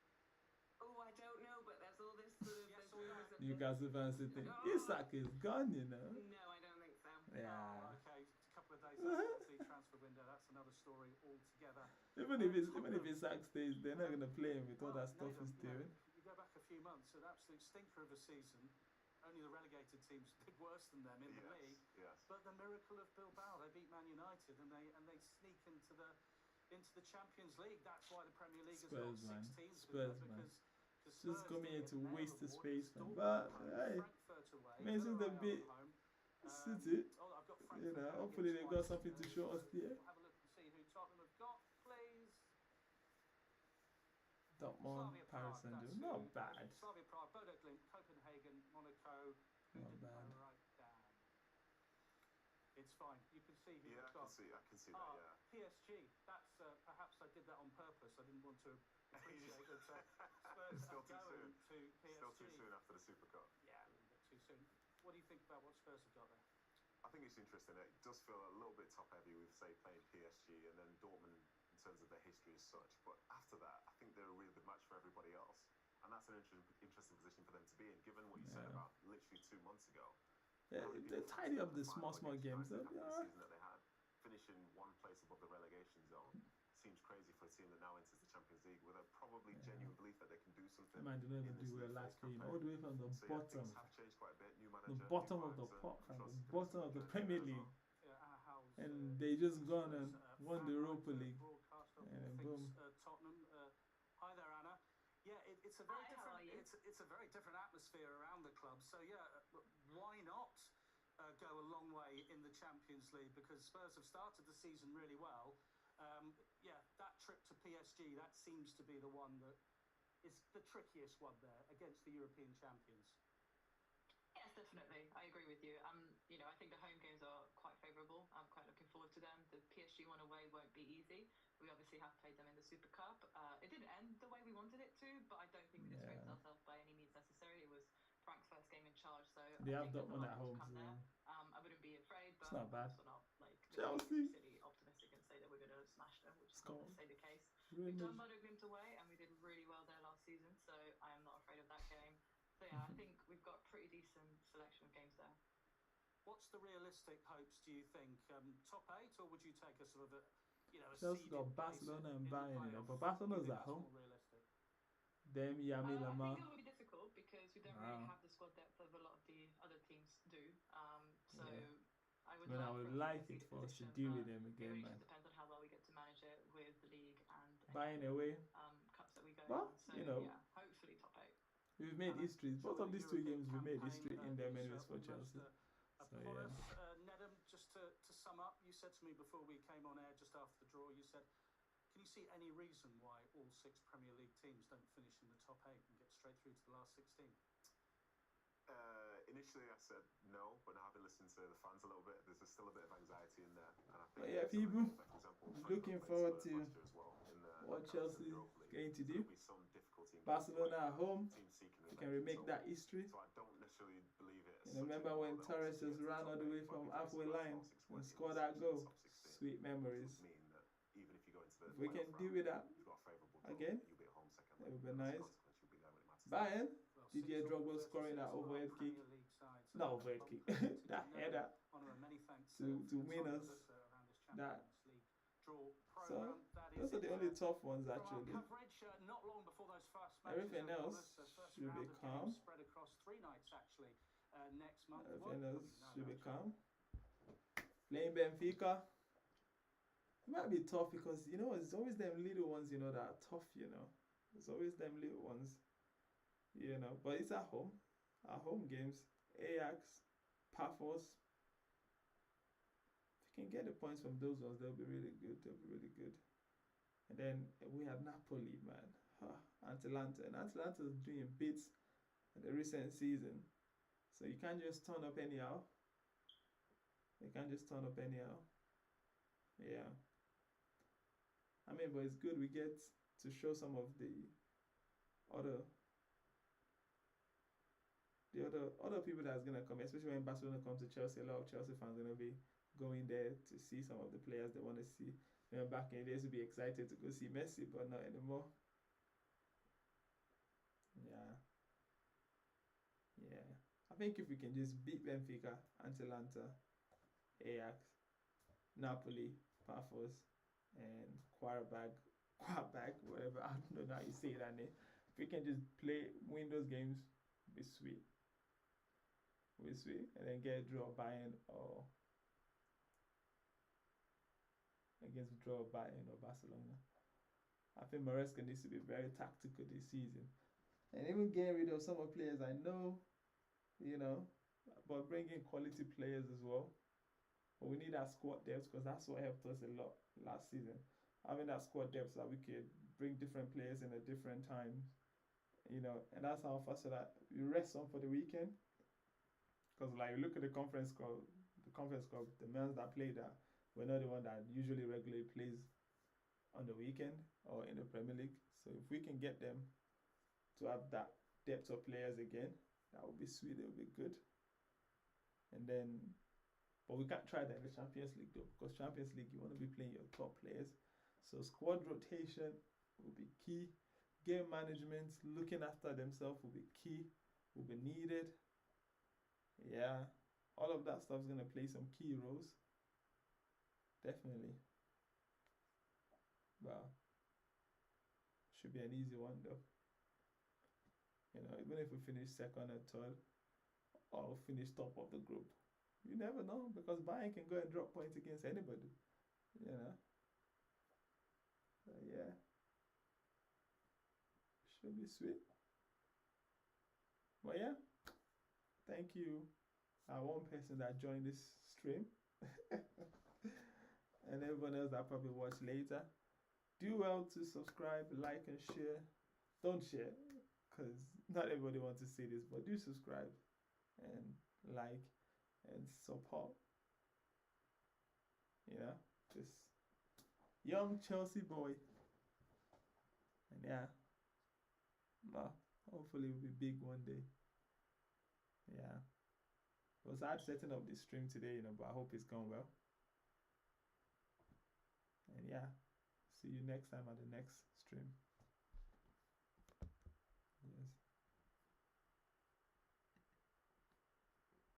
Oh, I don't know, but there's all this sort of... Yes or no? Newcastle fans think Isak is gone, you know. No, I don't think so. Yeah. Oh, okay, a couple of days after the transfer window, that's another story altogether. Even if Isak stays, they're not gonna play him with all that stuff he's doing. You go back a few months, an absolute stinker of a season. Only the relegated teams did worse than them in the league. Yes. But the miracle of Bilbao, they beat Man United and they sneak into the Champions League. That's why the Premier League has got 6 teams. Spurs, man. Because Just coming here to waste the space, man. But hey, amazing the bit City. You know, hopefully they've got something to show us here. Have a look and see who Tottenham have got, please. Dortmund, Paris Saint-Germain, not bad. Slavia Prague, Bodo Glimt, Copenhagen, Monaco. Not bad. Right down. It's fine. You can see who Yeah, you've got. I can see that. Yeah. PSG. That's perhaps I did that on purpose. I didn't want to appreciate that Spurs Still are too going soon. to PSG. Still too soon after the Super Cup. Yeah, a little bit too soon. What do you think about what Spurs have got there? I think it's interesting. It does feel a little bit top heavy with, say, playing PSG and then Dortmund in terms of their history as such. But after that, I think they're a really good match for everybody else. And that's an interesting position for them to be in, given what you said about literally 2 months ago. Yeah, they tidy up the small games. The season that they had, finishing one place above the relegation zone, seems crazy for a team that now enters the Champions League with a probably genuine belief that they can do something. Man, they don't even do well last game. All the way from the bottom. Things have changed quite a bit. New manager, The bottom of the pot, from the bottom of the Premier League. And they just gone and won the Europa League. And boom. Tottenham. Hi there, Anna. Yeah, it's a very different. It's a very different atmosphere around the club. So yeah, why not go a long way in the Champions League? Because Spurs have started the season really well. Yeah, that trip to PSG, that seems to be the one that is the trickiest one there against the European champions. Yes, definitely. I agree with you. You know, I think the home games are quite favourable. I'm quite looking forward to them. The PSG one away won't be easy. We obviously have played them in the Super Cup. It didn't end the way we wanted it to, but I don't think we disgraced ourselves by any means necessarily. It was Frank's first game in charge, so they have Dortmund at home. So I wouldn't be afraid, but it's not bad. Also not like Chelsea. Silly optimistic and say that we're going to smash them, which is Come not on. necessarily the case. Really? We've done Bodo Glimt away, and we did really well there last season, so I am not afraid of that game. So yeah, I think we've got a pretty decent selection of games there. What's the realistic hopes, do you think? Top 8, or would you take a sort of a, you know, a Chelsea got Barcelona and Bayern, you know, but Barcelona's at home. Them, Yami, Lamar. I think it will be difficult because we don't really have the squad depth of a lot of the other teams do. So I would like it for us to deal with them again, man. It depends on how well we get to manage it with the league and Bayern away. Cups that we go on. So you know, yeah, hopefully top 8. We've made history. Both of these 2 games we made history in them anyways for Chelsea. So yeah. Nedum, just to sum up, you said to me before we came on air just after the draw, you said, can you see any reason why all 6 Premier League teams don't finish in the top 8 and get straight through to the last 16? Initially I said no, but now having listened to the fans a little bit, there's still a bit of anxiety in there. And I think but yeah, people, looking forward to what Chelsea is going to do. Barcelona at home, you can remake that history. So I don't necessarily believe it. You remember when Torres just ran all the way from halfway line and scored that goal? Sweet memories. If we can deal with that again, it would be nice. Bayern, Didier Drogba scoring that overhead kick. Not overhead kick, that header to win us. That. So, those are the only tough ones actually. Everything else should be calm. Everything else should be calm. Playing Benfica. It might be tough because, you know, it's always them little ones, you know, that are tough, you know. It's always them little ones, you know. But it's at home. Our home games. Ajax, Paphos. If you can get the points from those ones, they'll be really good. They'll be really good. And then we have Napoli, man. And Atalanta, and Atalanta is doing bits in the recent season. So you can't just turn up anyhow. You can't just turn up anyhow. Yeah. I mean, but it's good we get to show some of the other people that's gonna come, especially when Barcelona comes to Chelsea. A lot of Chelsea fans are gonna be going there to see some of the players they want to see. You know, back in the days, to be excited to go see Messi, but not anymore. Yeah. Yeah. I think if we can just beat Benfica, Atalanta, Ajax, Napoli, Pafos, and Quarabag, whatever, I don't know how you say that name. If we can just win those games, be sweet. Be sweet. And then get a draw Bayern or Bayern or Barcelona. I think Maresca needs to be very tactical this season. And even getting rid of some of the players I know, you know, but bringing quality players as well. But we need that squad depth, because that's what helped us a lot last season. Having that squad depth so that we could bring different players in at different times, you know, and that's how fast so that we rest some for the weekend. Because like you look at the conference cup, the men that play that we're not the one that usually regularly plays on the weekend or in the Premier League. So if we can get them to have that depth of players again, that would be sweet. It would be good. And then, but we can't try that in the Champions League though, because Champions League you want to be playing your top players. So squad rotation will be key. Game management, looking after themselves will be key. Will be needed. Yeah, all of that stuff is gonna play some key roles. Definitely. Well, should be an easy one though. You know, even if we finish second or third, or finish top of the group, you never know, because Bayern can go and drop points against anybody. You know. Yeah. Should be sweet. Well, yeah. Thank you. One person that joined this stream. And everyone else that probably watch later. Do well to subscribe, like, and share. Don't share, because not everybody wants to see this, but do subscribe and like and support. You know, this young Chelsea boy. And yeah, well, hopefully we'll be big one day. Yeah. It was hard setting up this stream today, you know, but I hope it's gone well. And yeah, see you next time at the next stream.